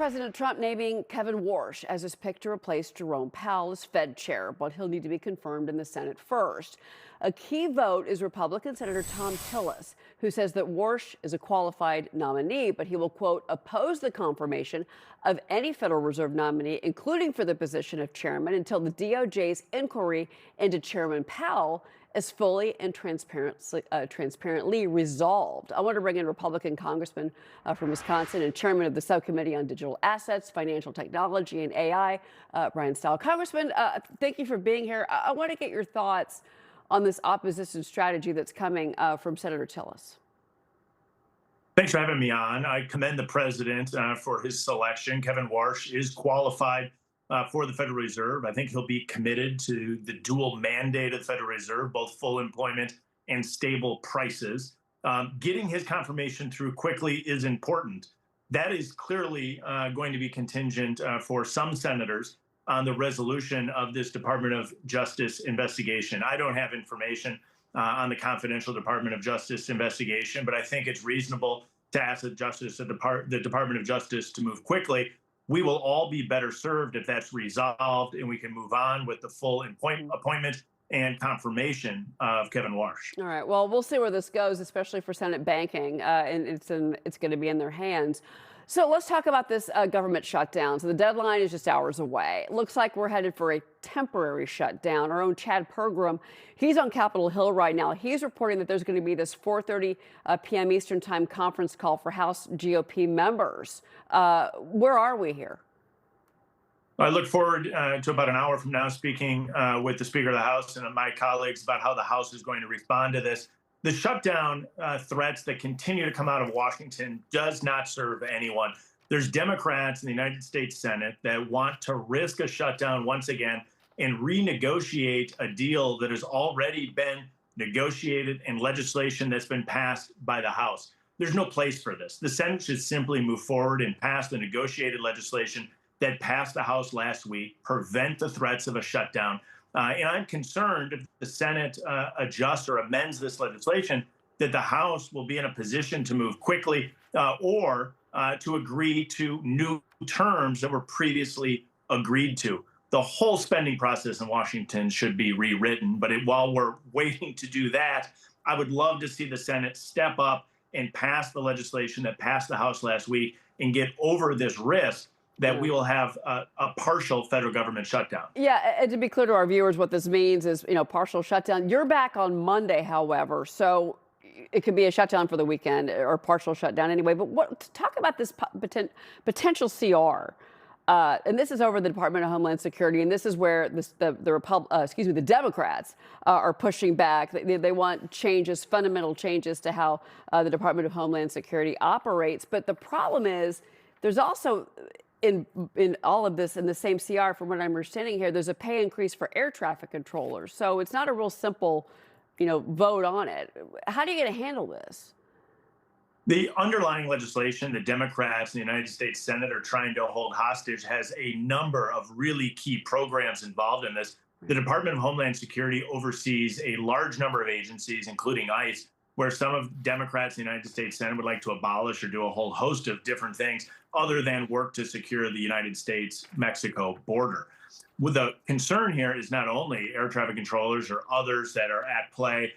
President Trump naming Kevin Warsh as his pick to replace Jerome Powell as Fed chair, but he'll need to be confirmed in the Senate first. A key vote is Republican Senator Thom Tillis, who says that Warsh is a qualified nominee, but he will, quote, oppose the confirmation of any Federal Reserve nominee, including for the position of chairman, until the DOJ's inquiry into Chairman Powell is fully and transparently resolved. I want to bring in Republican Congressman from Wisconsin and chairman of the Subcommittee on Digital Assets, Financial Technology, and AI, Bryan Steil. Congressman, thank you for being here. I want to get your thoughts on this opposition strategy that's coming from Senator Tillis. Thanks for having me on. I commend the president for his selection. Kevin Warsh is qualified for the Federal Reserve. I think he'll be committed to the dual mandate of the Federal Reserve, both full employment and stable prices. Getting his confirmation through quickly is important. That is clearly going to be contingent for some senators on the resolution of this Department of Justice investigation. I don't have information on the confidential Department of Justice investigation, but I think it's reasonable to ask the Department of Justice to move quickly. We will all be better served if that's resolved and we can move on with the full appointment and confirmation of Kevin Warsh. All right. Well, we'll see where this goes, especially for Senate banking, and it's going to be in their hands. So let's talk about this government shutdown. So the deadline is just hours away. It looks like we're headed for a temporary shutdown. Our own Chad Pergram, he's on Capitol Hill right now. He's reporting that there's going to be this 4:30 p.m. Eastern Time conference call for House GOP members. Where are we here? I look forward to about an hour from now speaking with the Speaker of the House and my colleagues about how the House is going to respond to this. The shutdown threats that continue to come out of Washington does not serve anyone. There's Democrats in the United States Senate that want to risk a shutdown once again and renegotiate a deal that has already been negotiated and legislation that's been passed by the House. There's no place for this. The Senate should simply move forward and pass the negotiated legislation that passed the House last week, prevent the threats of a shutdown. And I'm concerned if the Senate adjusts or amends this legislation, that the House will be in a position to move quickly or to agree to new terms that were previously agreed to. The whole spending process in Washington should be rewritten. But while we're waiting to do that, I would love to see the Senate step up and pass the legislation that passed the House last week and get over this risk that we will have a partial federal government shutdown. Yeah, and to be clear to our viewers, what this means is, partial shutdown. You're back on Monday, however, so it could be a shutdown for the weekend or partial shutdown anyway. But talk about this potential CR. And this is over the Department of Homeland Security, and this is where the Democrats are pushing back. They want changes, fundamental changes to how the Department of Homeland Security operates. But the problem is, there's also in all of this, in the same CR, from what I'm understanding here, there's a pay increase for air traffic controllers. So it's not a real simple, vote on it. How are you going to handle this? The underlying legislation the Democrats in the United States Senate are trying to hold hostage has a number of really key programs involved in this. The Department of Homeland Security oversees a large number of agencies, including ICE, where some of Democrats in the United States Senate would like to abolish or do a whole host of different things other than work to secure the United States-Mexico border. Well, the concern here is not only air traffic controllers or others that are at play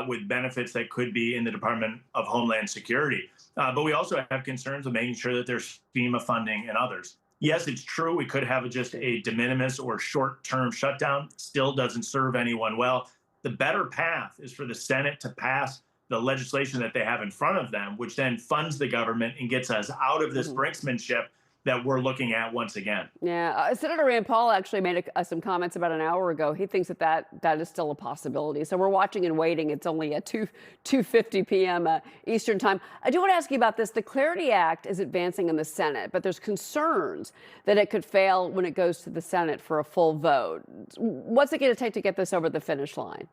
with benefits that could be in the Department of Homeland Security, but we also have concerns of making sure that there's FEMA funding and others. Yes, it's true we could have just a de minimis or short-term shutdown. Still doesn't serve anyone well. The better path is for the Senate to pass the legislation that they have in front of them, which then funds the government and gets us out of this brinksmanship that we're looking at once again. Yeah, Senator Rand Paul actually made some comments about an hour ago. He thinks that is still a possibility. So we're watching and waiting. It's only at 2:50 p.m. Eastern time. I do want to ask you about this. The Clarity Act is advancing in the Senate, but there's concerns that it could fail when it goes to the Senate for a full vote. What's it going to take to get this over the finish line?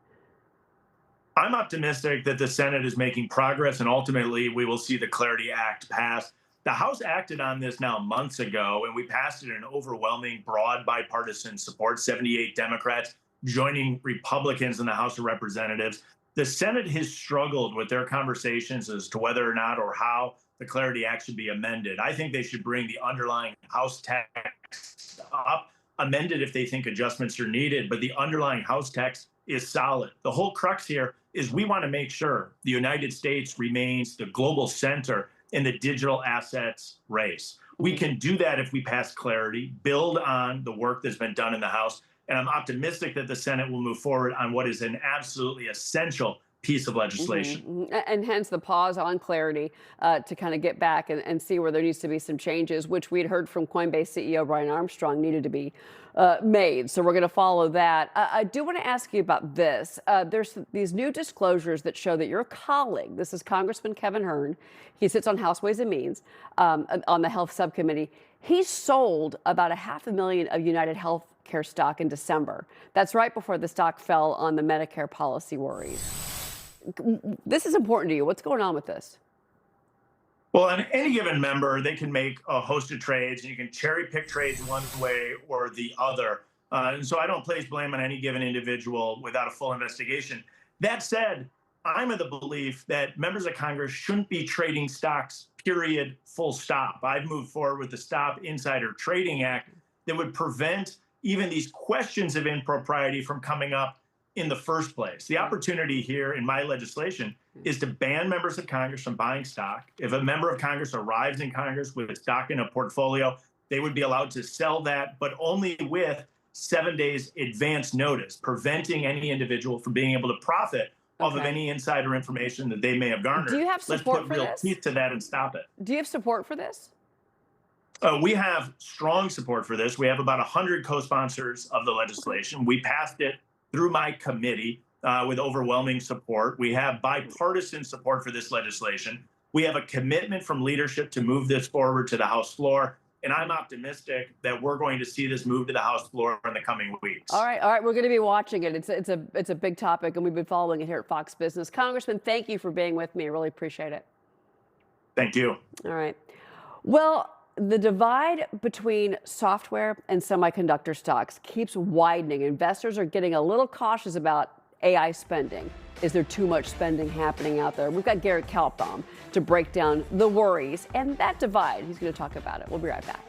I'm optimistic that the Senate is making progress, and ultimately we will see the Clarity Act pass. The House acted on this now months ago, and we passed it in overwhelming, broad bipartisan support, 78 Democrats joining Republicans in the House of Representatives. The Senate has struggled with their conversations as to whether or not or how the Clarity Act should be amended. I think they should bring the underlying House text up, amend it if they think adjustments are needed, but the underlying House text is solid. The whole crux here is we want to make sure the United States remains the global center in the digital assets race. We can do that if we pass Clarity, build on the work that's been done in the House, and I'm optimistic that the Senate will move forward on what is an absolutely essential piece of legislation. And hence the pause on Clarity to kind of get back and see where there needs to be some changes, which we'd heard from Coinbase CEO Brian Armstrong needed to be made. So we're going to follow that. I do want to ask you about this. There's these new disclosures that show that your colleague, this is Congressman Kevin Hern, he sits on House Ways and Means on the Health Subcommittee. He sold about $500,000 of United Healthcare stock in December. That's right before the stock fell on the Medicare policy worries. This is important to you. What's going on with this? Well, on any given member, they can make a host of trades, and you can cherry pick trades one way or the other. And so I don't place blame on any given individual without a full investigation. That said, I'm of the belief that members of Congress shouldn't be trading stocks, period, full stop. I've moved forward with the Stop Insider Trading Act that would prevent even these questions of impropriety from coming up in the first place. The opportunity here in my legislation is to ban members of Congress from buying stock. If a member of Congress arrives in Congress with stock in a portfolio, they would be allowed to sell that, but only with 7 days advance notice, preventing any individual from being able to profit off of any insider information that they may have garnered. Do you have support for this? Let's put real teeth to that and stop it. Do you have support for this? We have strong support for this. We have about 100 co-sponsors of the legislation. We passed it through my committee with overwhelming support. We have bipartisan support for this legislation. We have a commitment from leadership to move this forward to the House floor. And I'm optimistic that we're going to see this move to the House floor in the coming weeks. All right. We're going to be watching it. It's a big topic, and we've been following it here at Fox Business. Congressman, thank you for being with me. I really appreciate it. Thank you. All right. Well, the divide between software and semiconductor stocks keeps widening. Investors are getting a little cautious about AI spending. Is there too much spending happening out there? We've got Garrett Kaltbaum to break down the worries and that divide. He's going to talk about it. We'll be right back.